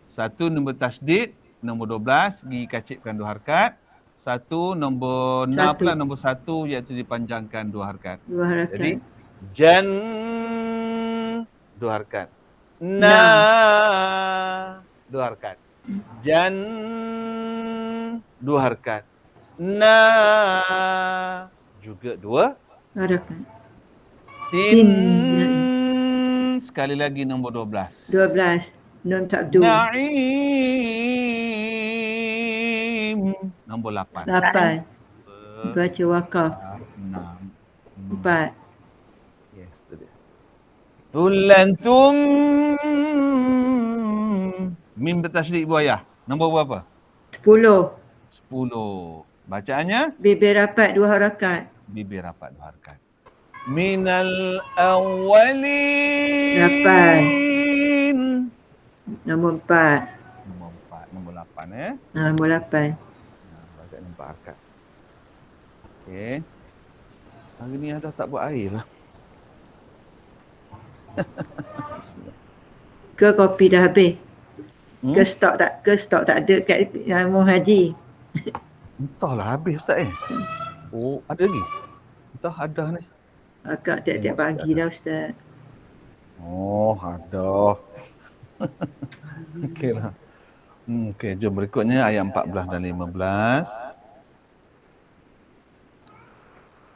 1 nombor tasydid, nombor 12 gigi kacipkan 2 harakat. 1 nombor na pula nombor 1 iaitu dipanjangkan 2 harakat. 2 harakat. Jadi jan 2 harakat. Na 2 harakat. Jan 2 harakat. Na juga 2 harakat. Tin. Sekali lagi nombor 12. 12. Nun takdu. Naim. Nombor 8. 8. Baca wakaf. 6. 4. Yes, tu dia. Thulantum. Mim bertasydid ibu ayah. Nombor berapa? 10. 10. Bacaannya? Bibir rapat 2 harakat. Bibir rapat 2 harakat. Minal awwalin. 8. Nombor 4. Nombor 4. Nombor 8 ya. Nombor 8. Baca nombor harakat. Okey. Hari ni dah tak buat air lah. Ke kopi dah habis? Ke stok tak ada kat Mu Haji? Entahlah habis Ustaz Oh, ada lagi? Entah ada ni. Akak tiap-tiap pagi dah Ustaz. Oh, ada. Okeylah. Okey, jom berikutnya ayat 14 dan 15.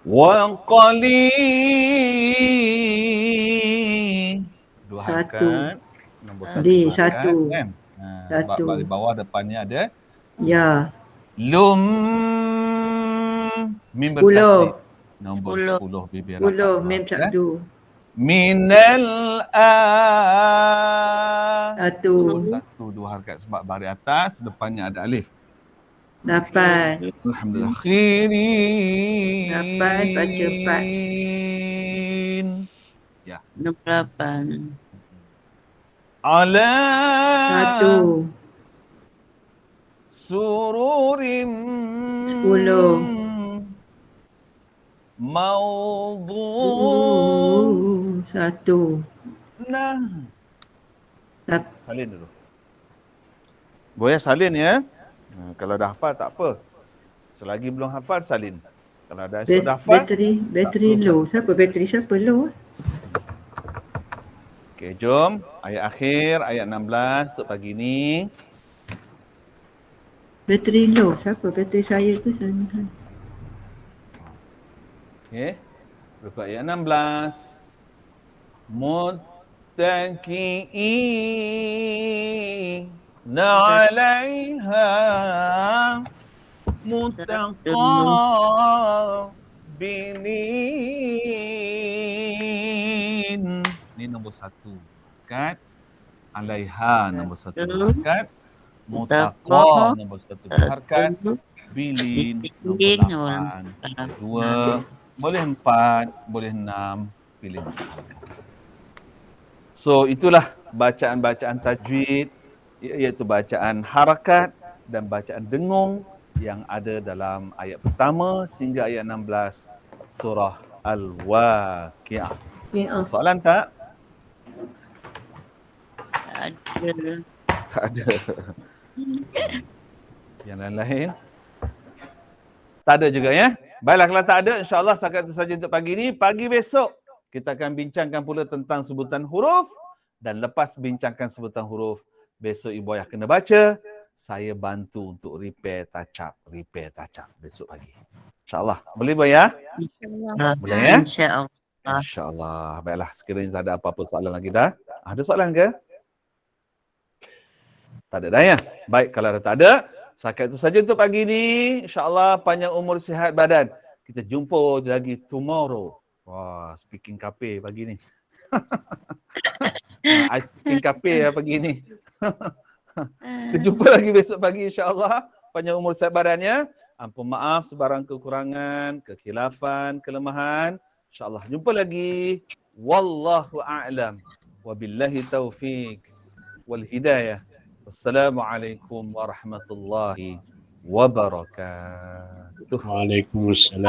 Wa qali 2 harakat. Nombor 1. Di 1. Kan? Satu. Di bawah depannya ada Ya. lum mim 10. bertasydid. Nombor 10 bibir 10 rapat. mim takdu. Minal Satu. 1 2 harakat sebab baris atas depannya ada alif. 8. Alhamdulillah. Khairin. 8 baca 4. Ya. Nombor 8. Ala 1. sururim 10. Mawdu. 1. Nah. Tap- Salin dulu. Boleh salin ya. Kalau dah hafal tak apa. Selagi belum hafal salin. Kalau dah esok dah hafal. Bateri low. Siapa low? Okey, jom. Ayat akhir, ayat 16 untuk pagi ni. Bateri low. Siapa? Bateri saya ke sana? Okey. Berikut ayat 16. Muttaqi'ina 'alaiha mutaqabilin. Ini nombor 1. Harakat. Alaiha nombor 1 harakat. Mutaqa nombor 1 harakat. Bilin nombor 8. 2 Boleh 4, boleh 6, pilih 4. So itulah bacaan-bacaan tajwid, iaitu bacaan harakat dan bacaan dengung yang ada dalam ayat pertama sehingga ayat 16 surah Al-Waqi'ah. Ya. Soalan tak? Ada. Tak ada. Yang lain-lain? Tak ada juga ya? Baiklah, kalau tak ada, insyaAllah setakat itu saja untuk pagi ini. Pagi besok, kita akan bincangkan pula tentang sebutan huruf. Dan lepas bincangkan sebutan huruf, besok Ibu Ayah kena baca. Saya bantu untuk repair touch up besok pagi. InsyaAllah. Boleh Ibu Ayah? Boleh ya? InsyaAllah. InsyaAllah. Baiklah, sekiranya tak ada apa-apa soalan lagi dah. Ada soalan ke? Tak ada dah ya? Baik, kalau dah tak ada, setakat itu saja untuk pagi ini. InsyaAllah panjang umur sihat badan. Kita jumpa lagi tomorrow. Wah, speaking kape pagi ni. I speaking kape lah pagi ni. Kita jumpa lagi besok pagi insyaAllah. Panjang umur sihat badannya. Ampun maaf sebarang kekurangan, kekhilafan, kelemahan. InsyaAllah jumpa lagi. Wallahu a'lam. Wabillahi taufiq wal hidayah. Wassalamualaikum warahmatullahi wabarakatuh. Waalaikumsalam.